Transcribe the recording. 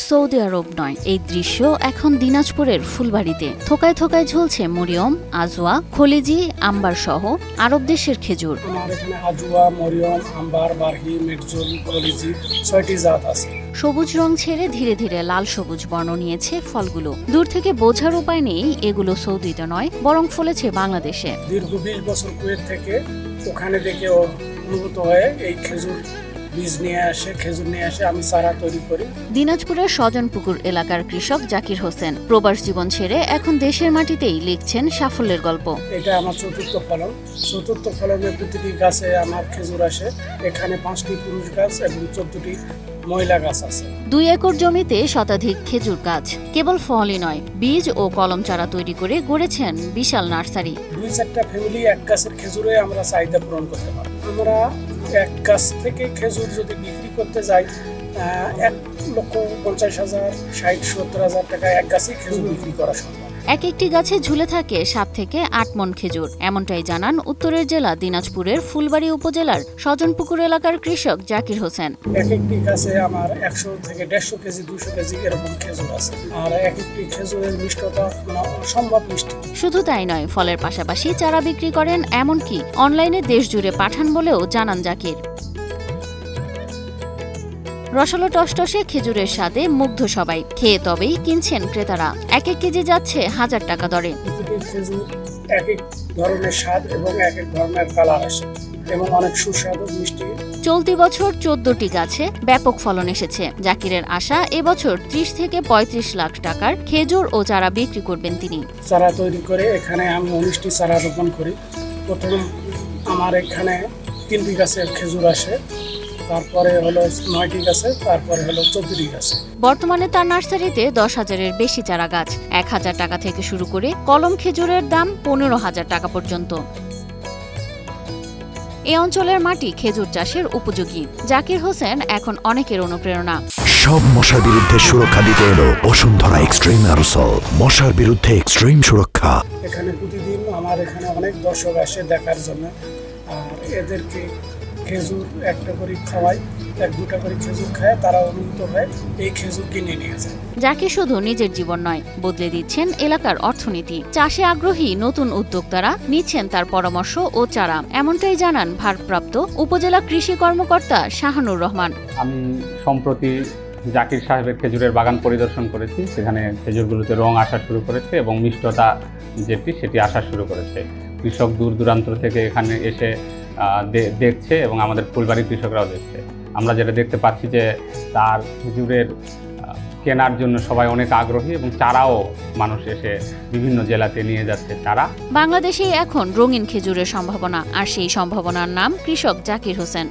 Saudi আরব নয়, এই দৃশ্য এখন দিনাজপুরের ফুলবাড়িতে। থোকায় থোকায় ঝুলছে মরিয়ম, আজওয়া, খলিজি, আম্বার সহ আরব দেশের খেজুর। আমার এখানে আজওয়া, মরিয়ম, আম্বার, বারহি, মিটজুল, খলিজি ৬টি জাত আছে। সবুজ রং ছেড়ে ধীরে ধীরে লাল সবুজ বর্ণ নিয়েছে ফলগুলো। দূর থেকে বোঝার উপায় নেই এগুলো সৌদিতে নয়, বরং ফলেছে বাংলাদেশে। দীর্ঘ ২০ বছর কুয়েত থেকে ওখানে দেখে অনুভূত হয়ে এই খেজুর বীজ নিয়ে আসে, খেজুর নিয়ে আসে, আমি চারা তৈরি করি। দিনাজপুরের সজনপুকুর এলাকার কৃষক জাকির হোসেন প্রবাস জীবন ছেড়ে এখন দেশের মাটিতেই লিখছেন সাফল্যের গল্প। এটা আমার চতুর্থ ফলন। চতুর্থ ফলনে প্রতিটি গাছে আমার খেজুর আসে। এখানে 5টি পুরুষ গাছ এবং 14টি মহিলা গাছ আছে। 2 একর জমিতে শতাধিক খেজুর গাছ। কেবল ফলই নয়, বীজ ও কলম চারা তৈরি করে গড়েছেন বিশাল নার্সারি। 2-4টা ফ্যামিলি এক গাছের খেজুরে আমরা চাহিদা পূরণ করতে পারি। আমরা এক গাছ থেকে খেজুর যদি বিক্রি করতে যাই 1,50,000, 60-70,000 টাকা এক গাছেই খেজুর বিক্রি করা সম্ভব। এক একটি গাছে ঝুলে থাকে 7 থেকে 8 মণ খেজুর, এমনটাই জানান উত্তরের জেলা দিনাজপুরের ফুলবাড়ি উপজেলার সজনপুকুর এলাকার কৃষক জাকির হোসেন। এক একটি গাছে আমার 100 থেকে 150 কেজি, 200 কেজি এরকম খেজুর আছে। আর এক একটি খেজুরের মিষ্টতা অসম্ভব মিষ্টি। শুধু তাই নয়, ফলের পাশাপাশি চারা বিক্রি করেন, এমনকি অনলাইনে দেশ জুড়ে পাঠান বলেও জানান জাকির। রসালো টসটসে খেজুরের স্বাদে মুগ্ধ সবাই, খেয়ে তবেই কিনছেন ক্রেতারা। 1 কেজি যাচ্ছে 1000 টাকা দরে। খেজুর এক এক ধরনের স্বাদ এবং এক এক ধরনের কালার আসে এবং অনেক সুস্বাদু মিষ্টি। চলতি বছর 14টি গাছে ব্যাপক ফলন এসেছে। জাকিরের আশা, এবছর 30 থেকে 35 লাখ টাকার খেজুর ও চারা বিক্রি করবেন তিনি। চারা তৈরি করে এখানে আমি 19টি চারা রোপণ করি। প্রথম আমার এখানে 3টি গাছের খেজুর আসে, তারপরে হলো 9টি গাছে, তারপরে হলো 14টি গাছে। বর্তমানে তার নার্সারিতে 10,000-এর বেশি চারা গাছ। 1,000 টাকা থেকে শুরু করে কলম খেজুরের দাম 15,000 টাকা পর্যন্ত। এই অঞ্চলের মাটি খেজুর চাষের উপযোগী। জাকির হোসেন এখন অনেকের অনুপ্রেরণা। সব মশার বিরুদ্ধে সুরক্ষা দিতে এলো বসুন্ধরা এক্সট্রিম অ্যারোসল, মশার বিরুদ্ধে এক্সট্রিম সুরক্ষা। এখানে প্রতিদিন আমার এখানে অনেক দর্শক আসে দেখার জন্য, আর এদেরকে খেজুর একটা করে খাওয়াই, 1-2টা করে খেজুর খায়, তারা অনুভূত হয়, এই খেজুর কিনে নিয়ে যায়। জাকির শুধু নিজের জীবন নয়, বদলে দিচ্ছেন এলাকার অর্থনীতি। চাষে আগ্রহী নতুন উদ্যোক্তারা নিচ্ছেন তার পরামর্শ ও চারা, এমনটাই জানান ভারপ্রাপ্ত উপজেলা কৃষি কর্মকর্তা শাহানুর রহমান। আমি সম্প্রতি জাকির সাহেবের খেজুরের বাগান পরিদর্শন করেছি। সেখানে খেজুরগুলোতে রং আসা শুরু করেছে এবং মিষ্টতা সেটি আসা শুরু করেছে। কৃষক দূর দূরান্ত থেকে এখানে এসে দেখছে এবং আমাদের ফুলবাড়ির কৃষকরাও দেখছে। আমরা যেটা দেখতে পাচ্ছি যে তার খেজুরের কেনার জন্য সবাই অনেক আগ্রহী এবং চারাও মানুষ এসে বিভিন্ন জেলাতে নিয়ে যাচ্ছে চারা। বাংলাদেশে এখন রঙিন খেজুরের সম্ভাবনা, আর সেই সম্ভাবনার নাম কৃষক জাকির হোসেন।